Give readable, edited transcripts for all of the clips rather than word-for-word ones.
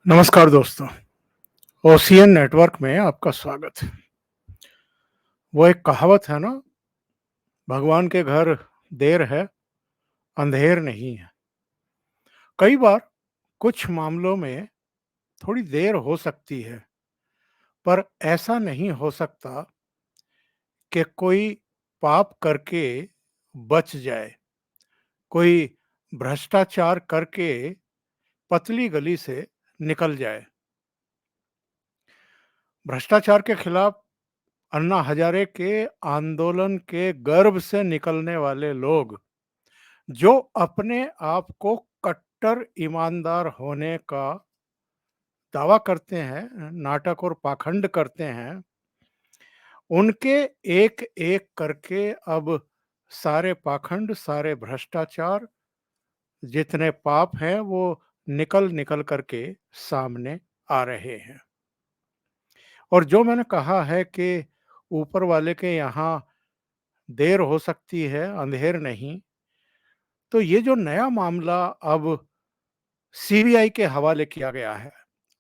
नमस्कार दोस्तों। Ocean network में आपका स्वागत है। वो एक कहावत है ना, भगवान के घर देर है, अंधेर नहीं है। कई बार कुछ मामलों में थोड़ी देर हो सकती है, पर ऐसा नहीं हो सकता कि कोई पाप करके बच जाए, कोई भ्रष्टाचार करके पतली गली से निकल जाए। भ्रष्टाचार के खिलाफ अन्ना हजारे के आंदोलन के गर्भ से निकलने वाले लोग जो अपने आप को कट्टर ईमानदार होने का दावा करते हैं, नाटक और पाखंड करते हैं, उनके एक-एक करके अब सारे पाखंड, सारे भ्रष्टाचार, जितने पाप हैं वो निकल-निकल करके सामने आ रहे हैं। और जो मैंने कहा है कि ऊपर वाले के यहाँ देर हो सकती है, अंधेर नहीं, तो ये जो नया मामला अब सीबीआई के हवाले किया गया है।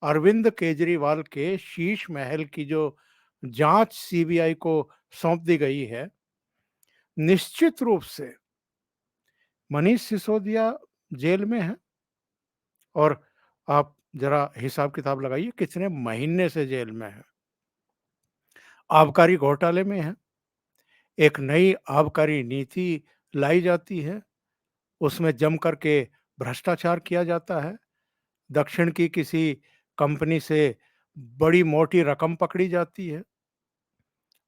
अरविंद केजरीवाल के शीश महल की जो जांच सीबीआई को सौंप दी गई है, निश्चित रूप से मनीष सिसोदिया जेल में है। और आप जरा हिसाब किताब लगाइए कितने महीने से जेल में है। आबकारी घोटाले में है। एक नई आबकारी नीति लाई जाती है, उसमें जम करके भ्रष्टाचार किया जाता है। दक्षिण की किसी कंपनी से बड़ी मोटी रकम पकड़ी जाती है,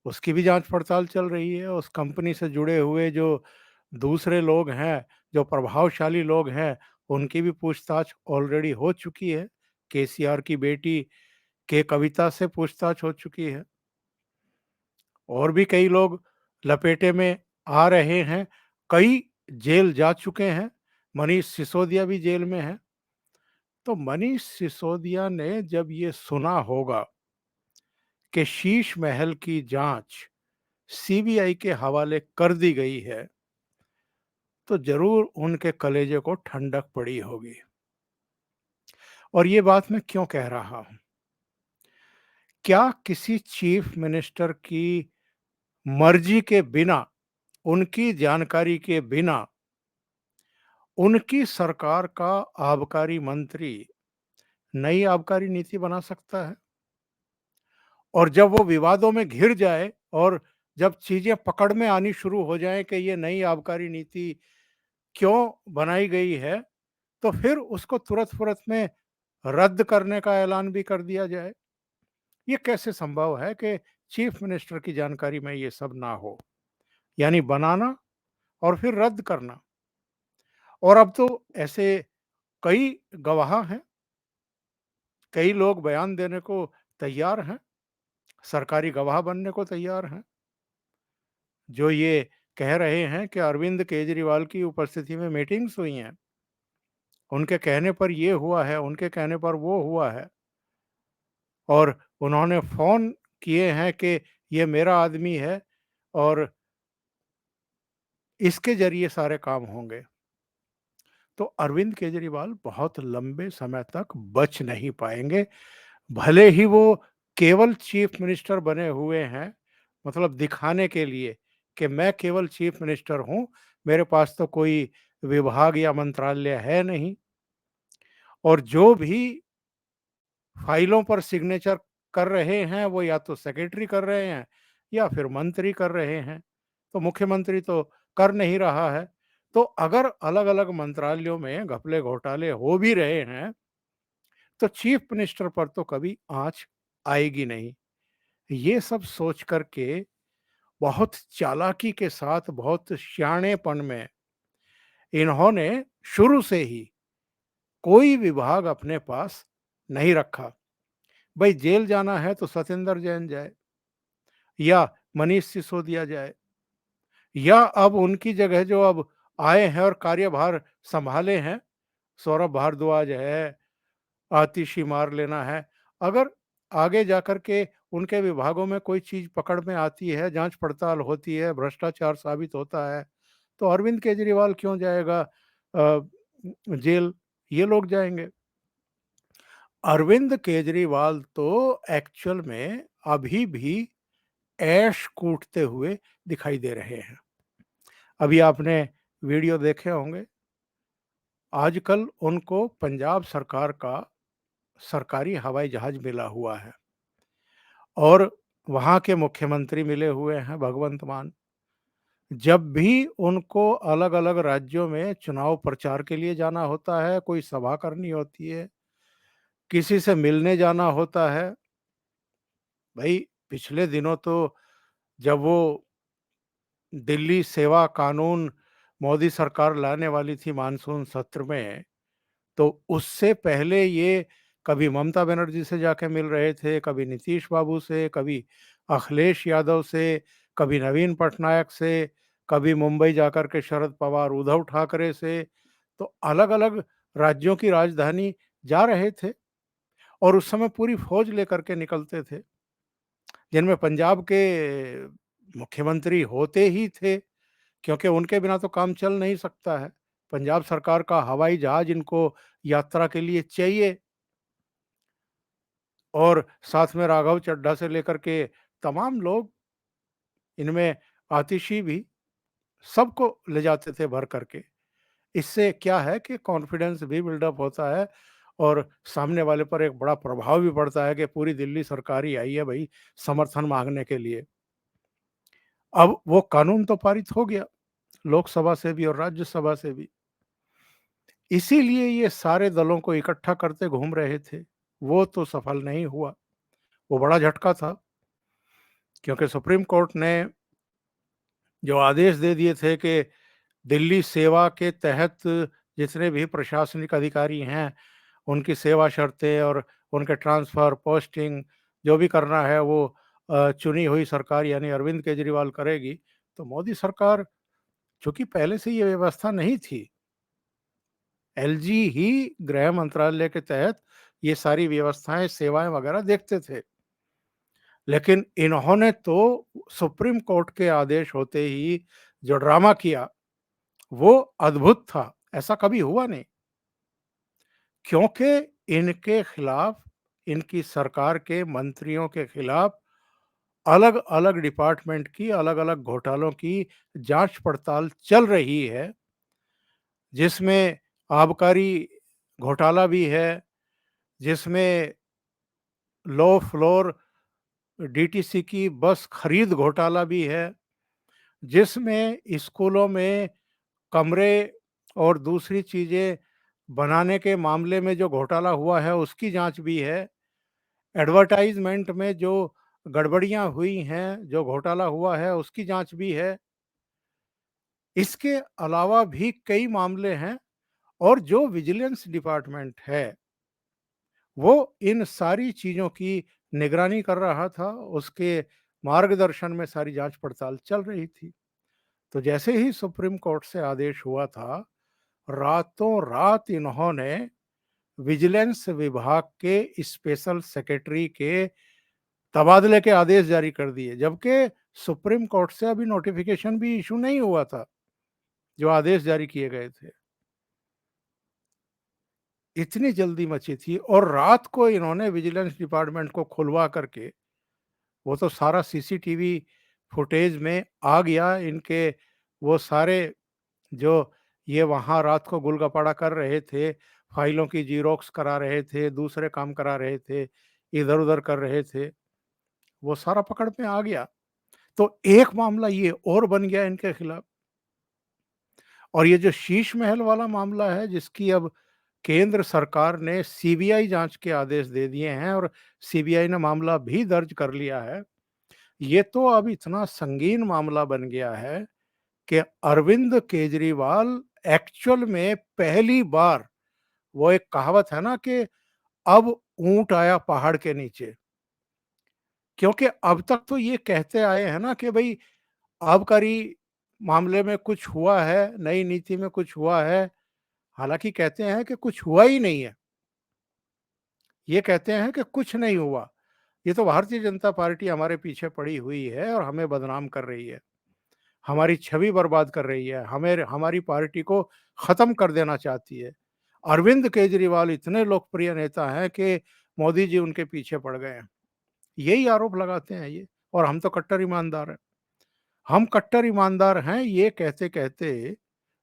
उसकी भी जांच पड़ताल चल रही है। उस कंपनी से जुड़े हुए जो दूसरे लोग हैं, जो प्रभावशाली लोग हैं, उनकी भी पूछताछ ऑलरेडी हो चुकी है। केसीआर की बेटी के कविता से पूछताछ हो चुकी है। और भी कई लोग लपेटे में आ रहे हैं, कई जेल जा चुके हैं। मनीष सिसोदिया भी जेल में है। तो मनीष सिसोदिया ने जब ये सुना होगा कि शीश महल की जांच सीबीआई के हवाले कर दी गई है, तो जरूर उनके कलेजे को ठंडक पड़ी होगी। और ये बात मैं क्यों कह रहा हूं? क्या किसी चीफ मिनिस्टर की मर्जी के बिना, उनकी जानकारी के बिना, उनकी सरकार का आबकारी मंत्री नई आबकारी नीति बना सकता है? और जब वो विवादों में घिर जाए और जब चीजें पकड़ में आनी शुरू हो जाएं कि ये नई आबकारी नीति क्यों बनाई गई है, तो फिर उसको तुरंत-फुरत में रद्द करने का ऐलान भी कर दिया जाए। ये कैसे संभव है कि चीफ मिनिस्टर की जानकारी में ये सब ना हो? यानी बनाना और फिर रद्द करना। और अब तो ऐसे कई गवाह हैं, कई लोग बयान देने को तैयार हैं, सरकारी गवाह बनने को तैयार हैं, जो ये कह रहे हैं कि अरविंद केजरीवाल की उपस्थिति में मीटिंग्स हुई हैं। उनके कहने पर ये हुआ है, उनके कहने पर वो हुआ है। और उन्होंने फ़ोन किए हैं कि ये मेरा आदमी है और इसके ज़रिए सारे काम होंगे। तो अरविंद केजरीवाल बहुत लंबे समय तक बच नहीं पाएँगे। भले ही वो केवल चीफ मिनिस्टर बने हुए हैं, मतलब दिखाने के लिए कि मैं केवल चीफ मिनिस्टर हूँ, मेरे पास तो कोई विभाग या मंत्रालय है नहीं। और जो भी फाइलों पर सिग्नेचर कर रहे हैं, वो या तो सेक्रेटरी कर रहे हैं या फिर मंत्री कर रहे हैं। तो मुख्यमंत्री तो कर नहीं रहा है। तो अगर अलग-अलग मंत्रालयों में घपले घोटाले हो भी रहे हैं, तो चीफ मिनिस्टर पर तो कभी आँच आएगी नहीं। ये सब सोच कर के बहुत चालाकी के साथ, बहुत शाणेपन में इन्होंने शुरू से ही कोई विभाग अपने पास नहीं रखा। भई जेल जाना है तो सत्येंद्र जैन जाए या मनीष सिसोदिया जाए, या अब उनकी जगह जो अब आए हैं और कार्यभार संभाले हैं, सौरभ भारद्वाज है, आतिशी मार लेना है। अगर आगे जाकर के उनके विभागों में कोई चीज़ पकड़ में आती है, जाँच-पड़ताल होती है, भ्रष्टाचार साबित होता है, तो अरविंद केजरीवाल क्यों जाएगा जेल? ये लोग जाएँगे। अरविंद केजरीवाल तो एक्चुअल में अभी भी ऐश कूटते हुए दिखाई दे रहे हैं। अभी आपने वीडियो देखे होंगे, आजकल उनको पंजाब सरकार का सरकारी हवाई जहाज मिला हुआ है और वहाँ के मुख्यमंत्री मिले हुए हैं भगवंत मान। जब भी उनको अलग-अलग राज्यों में चुनाव प्रचार के लिए जाना होता है, कोई सभा करनी होती है, किसी से मिलने जाना होता है, भई पिछले दिनों तो जब वो दिल्ली सेवा कानून मोदी सरकार लाने वाली थी मानसून सत्र में, तो उससे पहले ये कभी ममता बनर्जी से जाके मिल रहे थे, कभी नीतीश बाबू से, कभी अखिलेश यादव से, कभी नवीन पटनायक से, कभी मुंबई जाकर के शरद पवार, उद्धव ठाकरे से, तो अलग-अलग राज्यों की राजधानी जा रहे थे और उस समय पूरी फौज लेकर के निकलते थे, जिनमें पंजाब के मुख्यमंत्री होते ही थे, क्योंकि उनके बिना तो काम चल नहीं सकता है। पंजाब सरकार का हवाई जहाज इनको यात्रा के लिए चाहिए और साथ में राघव चड्ढा से लेकर के तमाम लोग, इनमें आतिशी भी, सबको ले जाते थे भर करके। इससे क्या है कि कॉन्फिडेंस भी बिल्डअप होता है और सामने वाले पर एक बड़ा प्रभाव भी पड़ता है कि पूरी दिल्ली सरकार ही आई है भई समर्थन माँगने के लिए। अब वो कानून तो पारित हो गया, लोकसभा से भी और राज्यसभा से भी। इसीलिए ये सारे दलों को इकट्ठा करते घूम रहे थे। वो तो सफल नहीं हुआ। वो बड़ा झटका था, क्योंकि सुप्रीम कोर्ट ने जो आदेश दे दिए थे कि दिल्ली सेवा के तहत जितने भी प्रशासनिक अधिकारी हैं, उनकी सेवा शर्तें और उनके ट्रांसफ़र, पोस्टिंग जो भी करना है वो चुनी हुई सरकार यानी अरविंद केजरीवाल करेगी। तो मोदी सरकार, चूँकि पहले से ये व्यवस्था नहीं थी, एलजी ही गृह मंत्रालय के तहत ये सारी व्यवस्थाएँ, सेवाएँ वगैरह देखते थे। लेकिन इन्होंने तो सुप्रीम कोर्ट के आदेश होते ही जो ड्रामा किया, वो अद्भुत था, ऐसा कभी हुआ नहीं। क्योंकि इनके खिलाफ, इनकी सरकार के मंत्रियों के खिलाफ अलग-अलग डिपार्टमेंट की अलग-अलग घोटालों की जाँच-पड़ताल चल रही है, जिसमें आबकारी घोटाला भी है, जिसमें लो फ्लोर डीटीसी की बस खरीद घोटाला भी है, जिसमें स्कूलों में कमरे और दूसरी चीज़ें बनाने के मामले में जो घोटाला हुआ है उसकी जाँच भी है। एडवर्टाइज़मेंट में जो गड़बड़ियाँ हुई हैं, जो घोटाला हुआ है उसकी जाँच भी है। इसके अलावा भी कई मामले हैं और जो विजिलेंस डिपार्टमेंट है, वो इन सारी चीज़ों की निगरानी कर रहा था, उसके मार्गदर्शन में सारी जाँच-पड़ताल चल रही थी। तो जैसे ही सुप्रीम कोर्ट से आदेश हुआ था, रातों-रात इन्होंने विजिलेंस विभाग के स्पेशल सेक्रेटरी के तबादले के आदेश जारी कर दिए, जबकि सुप्रीम कोर्ट से अभी नोटिफ़िकेशन भी इश्यू नहीं हुआ था, जो आदेश जारी किए गए थे। इतनी जल्दी मची थी और रात को इन्होंने विजिलेंस डिपार्टमेंट को खुलवा करके, वो तो सारा सीसीटीवी फुटेज में आ गया, इनके वो सारे जो ये वहाँ रात को गुलगपाड़ा कर रहे थे, फाइलों की ज़ेरॉक्स करा रहे थे, दूसरे काम करा रहे थे, इधर-उधर कर रहे थे, वो सारा पकड़ में आ गया। तो एक मामला ये और बन गया इनके खिलाफ। और ये जो शीश महल वाला मामला है, जिसकी अब केंद्र सरकार ने सीबीआई जाँच के आदेश दे दिए हैं और सीबीआई ने मामला भी दर्ज कर लिया है। ये तो अब इतना संगीन मामला बन गया है कि अरविंद केजरीवाल एक्चुअल में पहली बार, वो एक कहावत है ना कि अब ऊँट आया पहाड़ के नीचे। क्योंकि अब तक तो ये कहते आए हैं ना कि भई आबकारी मामले में कुछ हुआ है, नई नीति में कुछ हुआ है, हालाँकि कहते हैं कि कुछ हुआ ही नहीं है। ये कहते हैं कि कुछ नहीं हुआ। ये तो भारतीय जनता पार्टी हमारे पीछे पड़ी हुई है और हमें बदनाम कर रही है, हमारी छवि बर्बाद कर रही है, हमें हमारी पार्टी को ख़त्म कर देना चाहती है। अरविंद केजरीवाल इतने लोकप्रिय नेता हैं कि मोदी जी उनके पीछे पड़ गए हैं। यही आरोप लगाते हैं ये, और हम तो कट्टर ईमानदार हैं। हम कट्टर ईमानदार हैं ये कहते-कहते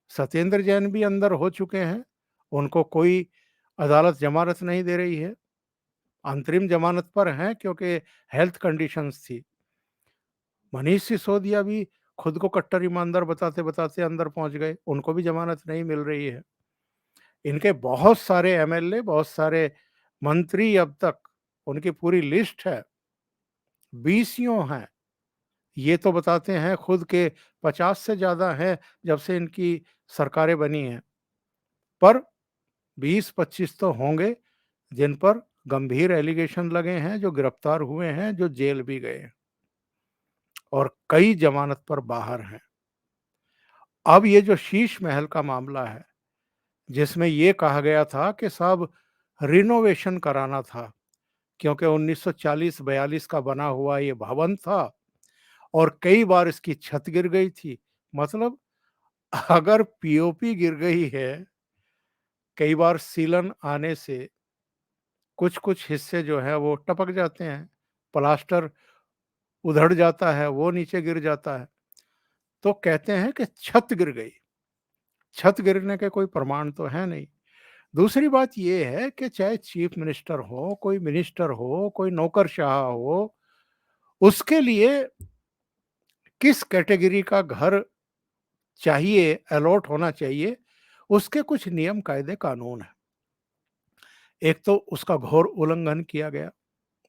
सत्येंद्र जैन भी अंदर हो चुके हैं। उनको कोई अदालत ज़मानत नहीं दे रही है। अंतरिम ज़मानत पर हैं क्योंकि हेल्थ कंडीशंस थी। मनीष सिसोदिया भी खुद को कट्टर ईमानदार बताते-बताते अंदर पहुँच गए। उनको भी ज़मानत नहीं मिल रही है। इनके बहुत सारे एमएलए, बहुत सारे मंत्री अब तक, उनकी पूरी लिस्ट है, 20 हैं। ये तो बताते हैं खुद के 50 से ज़्यादा हैं जब से इनकी सरकारें बनी हैं। पर 20-25 तो होंगे जिन पर गंभीर एलिगेशन लगे हैं, जो गिरफ्तार हुए हैं, जो जेल भी गए हैं और कई जमानत पर बाहर हैं। अब ये जो शीश महल का मामला है, जिसमें ये कहा गया था कि साहब रिनोवेशन कराना था, क्योंकि 1940-42 का बना हुआ ये भवन था और कई बार इसकी छत गिर गई थी। मतलब अगर पीओपी गिर गई है, कई बार सीलन आने से कुछ-कुछ हिस्से जो है वो टपक जाते हैं, प्लास्टर उधड़ जाता है, वो नीचे गिर जाता है। तो कहते हैं कि छत गिर गई। छत गिरने के कोई प्रमाण तो है नहीं। दूसरी बात ये है कि चाहे चीफ मिनिस्टर हो, कोई मिनिस्टर हो, कोई नौकरशाह हो, उसके लिए किस कैटेगरी का घर चाहिए, अलॉट होना चाहिए, उसके कुछ नियम, कायदे, कानून हैं। एक तो उसका घोर उल्लंघन किया गया।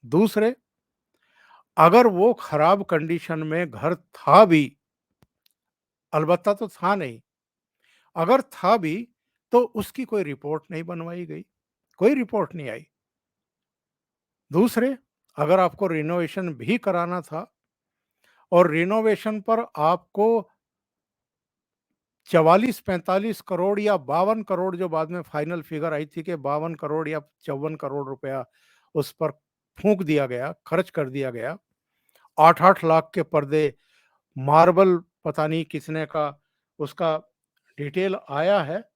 दूसरे, अगर वो खराब कंडीशन में घर था भी, अलबत्ता तो था नहीं, अगर था भी तो उसकी कोई रिपोर्ट नहीं बनवाई गई, कोई रिपोर्ट नहीं आई। दूसरे, अगर आपको रिनोवेशन भी कराना था और रिनोवेशन पर आपको 44-45 करोड़ या 52 करोड़, जो बाद में फाइनल फिगर आई थी कि 52 करोड़ या 54 करोड़ रुपया उस पर फूंक दिया गया, खर्च कर दिया गया। 8-8 लाख के पर्दे, मार्बल पता नहीं किसने का, उसका डिटेल आया है,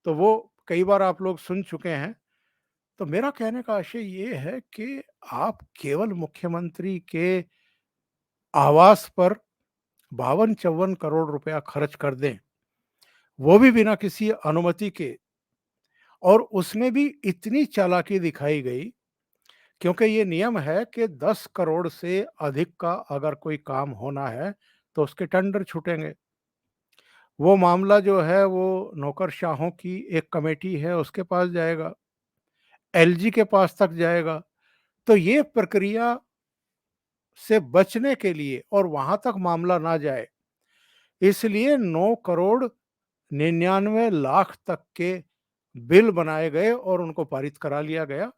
तो वो कई बार आप लोग सुन चुके हैं। तो मेरा कहने का आशय ये है कि आप केवल मुख्यमंत्री के आवास पर 52-54 करोड़ रुपया खर्च कर दें, वो भी बिना किसी अनुमति के, और उसमें भी इतनी चालाकी दिखाई गई, क्योंकि ये नियम है कि 10 करोड़ से अधिक का अगर कोई काम होना है, तो उसके टेंडर छूटेंगे। वो मामला जो है वो नौकरशाहों की एक कमेटी है, उसके पास जाएगा, एलजी के पास तक जाएगा। तो ये प्रक्रिया से बचने के लिए, और वहां तक मामला ना जाए, इसलिए 9 करोड़ 99 लाख तक के बिल बनाए गए और उनको पारित करा लिया गया।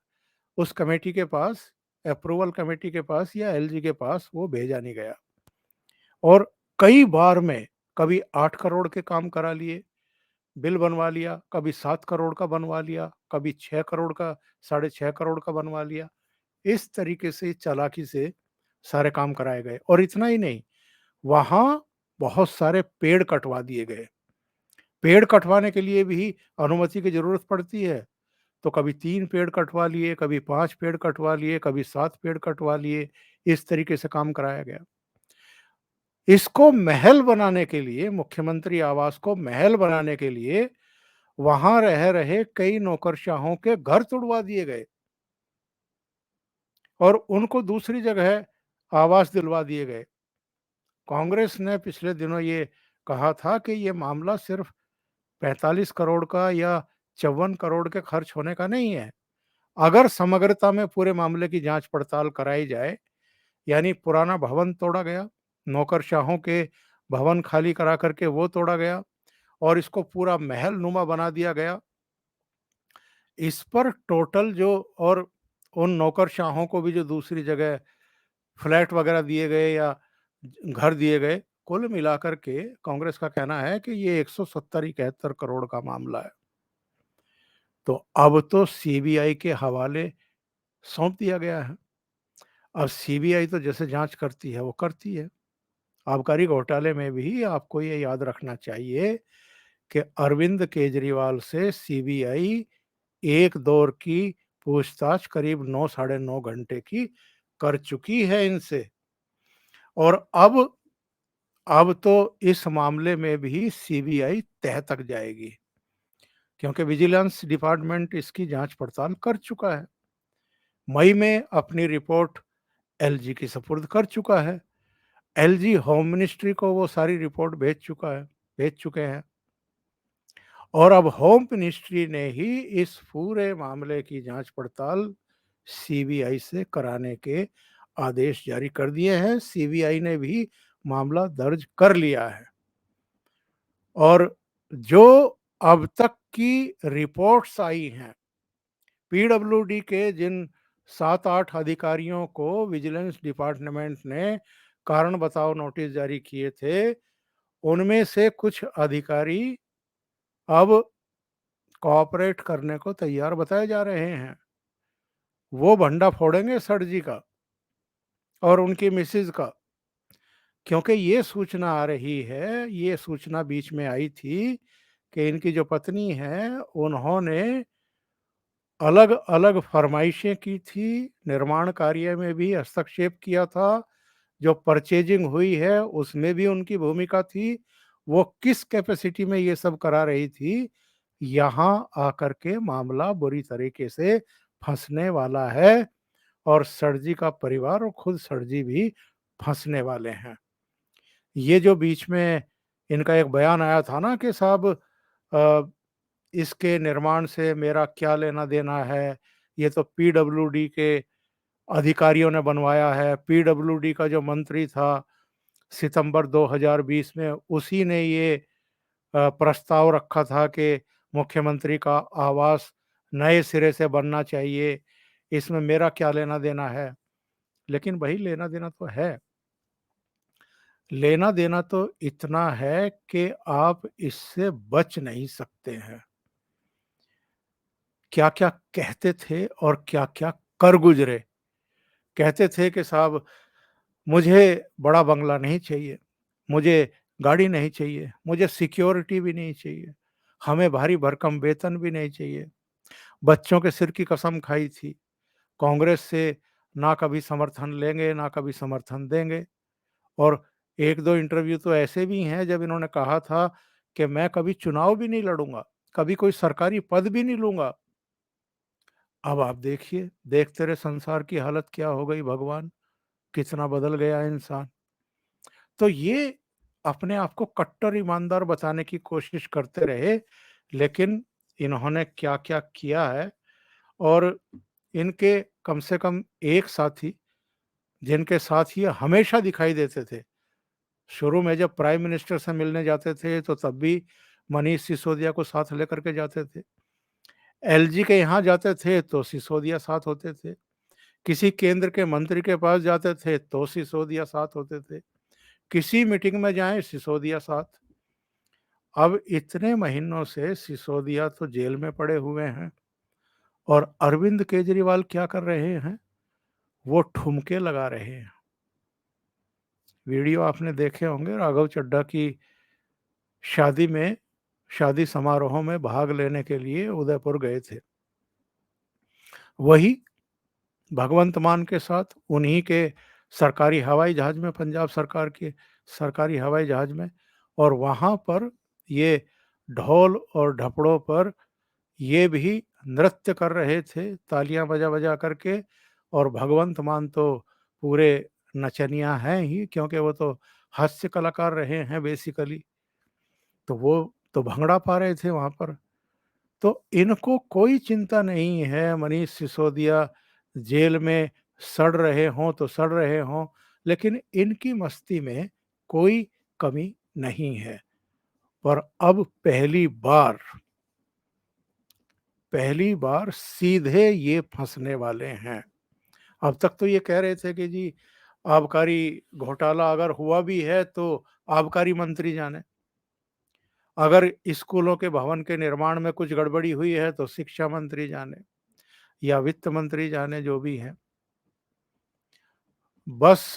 उस कमेटी के पास, अप्रूवल कमेटी के पास या एलजी के पास वो भेजा नहीं गया। और कई बार में कभी 8 करोड़ के काम करा लिए, बिल बनवा लिया, कभी 7 करोड़ का बनवा लिया, कभी 6 करोड़ का, साढ़े 6 करोड़ का बनवा लिया। इस तरीके से चालाकी से सारे काम कराए गए, और इतना ही नहीं, वहाँ बहुत सारे पेड़ कटवा दिए गए। पेड़ कटवाने के लिए भी अनुमति की ज़रूरत पड़ती है, तो कभी 3 पेड़ कटवा लिए, कभी 5 पेड़ कटवा लिए, कभी 7 पेड़ कटवा लिए, इस तरीके से काम कराया गया। इसको महल बनाने के लिए, मुख्यमंत्री आवास को महल बनाने के लिए, वहाँ रह रहे कई नौकरशाहों के घर तुड़वा दिए गए और उनको दूसरी जगह आवास दिलवा दिए गए। कांग्रेस ने पिछले दिनों ये कहा था कि ये मामला सिर्फ 45 करोड़ का या 54 करोड़ के खर्च होने का नहीं है। अगर समग्रता में पूरे मामले की जांच पड़ताल कराई जाए, यानी पुराना भवन तोड़ा गया, नौकरशाहों के भवन खाली करा करके वो तोड़ा गया और इसको पूरा महल नुमा बना दिया गया। इस पर टोटल जो, और उन नौकरशाहों को भी जो दूसरी जगह फ्लैट वगैरह दिए गए या घर दिए गए, कुल मिलाकर के कांग्रेस का कहना है कि ये 170-71 करोड़ का मामला है। तो अब तो सीबीआई के हवाले सौंप दिया गया है। अब सीबीआई तो जैसे जांच करती है वो करती है। आबकारी घोटाले में भी आपको ये याद रखना चाहिए कि अरविंद केजरीवाल से सीबीआई एक दौर की पूछताछ करीब 9 साढ़े 9 घंटे की कर चुकी है इनसे। और अब तो इस मामले में भी सीबीआई तह तक जाएगी, क्योंकि विजिलेंस डिपार्टमेंट इसकी जांच पड़ताल कर चुका है। मई में अपनी रिपोर्ट एलजी की सुपुर्द कर चुका है। एलजी होम मिनिस्ट्री को वो सारी रिपोर्ट भेज चुके हैं। और अब होम मिनिस्ट्री ने ही इस पूरे मामले की जांच पड़ताल सीबीआई से कराने के आदेश जारी कर दिए हैं। सीबीआई ने भी मामला दर्ज कर लिया है। और जो अब तक की रिपोर्ट्स आई हैं, पीडब्ल्यूडी के जिन 7-8 अधिकारियों को विजिलेंस डिपार्टमेंट ने कारण बताओ नोटिस जारी किए थे, उनमें से कुछ अधिकारी अब कोऑपरेट करने को तैयार बताए जा रहे हैं। वो भंडा फोड़ेंगे सर जी का और उनकी मिसेज का, क्योंकि ये सूचना आ रही है, ये सूचना बीच में आई थी कि इनकी जो पत्नी है, उन्होंने अलग-अलग फरमाइशें की थी, निर्माण कार्य में भी हस्तक्षेप किया था, जो परचेजिंग हुई है उसमें भी उनकी भूमिका थी। वो किस कैपेसिटी में ये सब करा रही थी, यहाँ आकर के मामला बुरी तरीके से फंसने वाला है और सर जी का परिवार और खुद सर जी भी फंसने वाले हैं। ये जो बीच में इनका एक बयान आया था ना कि साहब इसके निर्माण से मेरा क्या लेना-देना है, ये तो पीडब्ल्यूडी के अधिकारियों ने बनवाया है। पीडब्ल्यूडी का जो मंत्री था सितंबर 2020 में, उसी ने ये प्रस्ताव रखा था कि मुख्यमंत्री का आवास नए सिरे से बनना चाहिए, इसमें मेरा क्या लेना-देना है? लेकिन भई लेना-देना तो है। लेना-देना तो इतना है कि आप इससे बच नहीं सकते हैं। क्या-क्या कहते थे और क्या-क्या कर गुज़रे। कहते थे कि साहब मुझे बड़ा बंगला नहीं चाहिए, मुझे गाड़ी नहीं चाहिए, मुझे सिक्योरिटी भी नहीं चाहिए, हमें भारी भरकम वेतन भी नहीं चाहिए। बच्चों के सिर की कसम खाई थी। कांग्रेस से ना कभी समर्थन लेंगे, ना कभी समर्थन देंगे। और 1-2 इंटरव्यू तो ऐसे भी हैं जब इन्होंने कहा था कि मैं कभी चुनाव भी नहीं लड़ूँगा, कभी कोई सरकारी पद भी नहीं लूँगा। अब आप देखिए, देखते रहे संसार की हालत क्या हो गई भगवान, कितना बदल गया इंसान। तो ये अपने आप को कट्टर ईमानदार बताने की कोशिश करते रहे, लेकिन इन्होंने क्या-क्या किया है। और इनके कम से कम एक साथी, जिनके साथ ये हमेशा दिखाई देते थे, शुरू में जब प्राइम मिनिस्टर से मिलने जाते थे, तो तब भी मनीष सिसोदिया को साथ लेकर के जाते थे। एलजी के यहाँ जाते थे, तो सिसोदिया साथ होते थे। किसी केंद्र के मंत्री के पास जाते थे, तो सिसोदिया साथ होते थे। किसी मीटिंग में जाएँ, सिसोदिया साथ। अब इतने महीनों से सिसोदिया तो जेल में पड़े हुए हैं और अरविंद केजरीवाल क्या कर रहे हैं? वो ठुमके लगा रहे हैं। वीडियो आपने देखे होंगे, राघव चड्ढा की शादी में, शादी समारोह में भाग लेने के लिए उदयपुर गए थे। वही भगवंत मान के साथ उन्हीं के सरकारी हवाई जहाज में, पंजाब सरकार के सरकारी हवाई जहाज में, और वहाँ पर ये ढोल और ढपड़ों पर ये भी नृत्य कर रहे थे, तालियां बजा-बजा करके। और भगवंत मान तो पूरे नचनिया हैं ही, क्योंकि वो तो हास्य कलाकार रहे हैं बेसिकली। तो वो तो भंगड़ा पा रहे थे वहाँ पर। तो इनको कोई चिंता नहीं है, मनीष सिसोदिया जेल में सड़ रहे हों तो सड़ रहे हों, लेकिन इनकी मस्ती में कोई कमी नहीं है। पर अब पहली बार सीधे ये फंसने वाले हैं। अब तक तो ये कह रहे थे कि जी आबकारी घोटाला अगर हुआ भी है तो आबकारी मंत्री जाने, अगर स्कूलों के भवन के निर्माण में कुछ गड़बड़ी हुई है तो शिक्षा मंत्री जाने या वित्त मंत्री जाने, जो भी है। बस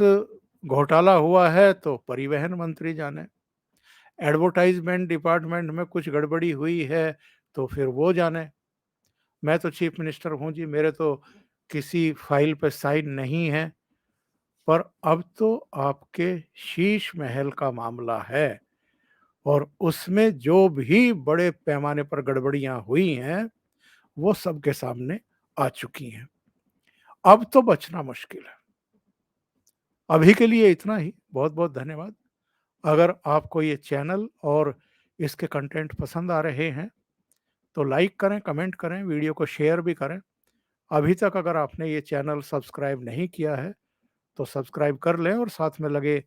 घोटाला हुआ है तो परिवहन मंत्री जाने। एडवर्टाइज़मेंट डिपार्टमेंट में कुछ गड़बड़ी हुई है, तो फिर वो जाने। मैं तो चीफ मिनिस्टर हूँ जी, मेरे तो किसी फ़ाइल पे साइन नहीं है। पर अब तो आपके शीश महल का मामला है और उसमें जो भी बड़े पैमाने पर गड़बड़ियाँ हुई हैं, वो सबके सामने आ चुकी हैं। अब तो बचना मुश्किल है। अभी के लिए इतना ही। बहुत-बहुत धन्यवाद। अगर आपको ये चैनल और इसके कंटेंट पसंद आ रहे हैं, तो लाइक करें, कमेंट करें, वीडियो को शेयर भी करें। अभी तक अगर आपने ये चैनल सब्सक्राइब नहीं किया है, तो सब्सक्राइब कर लें और साथ में लगे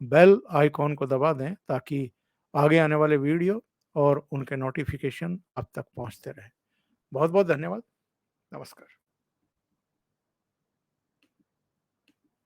बेल आइकॉन को दबा दें ताकि आगे आने वाले वीडियो और उनके नोटिफिकेशन आप तक पहुंचते रहें। बहुत-बहुत धन्यवाद। नमस्कार।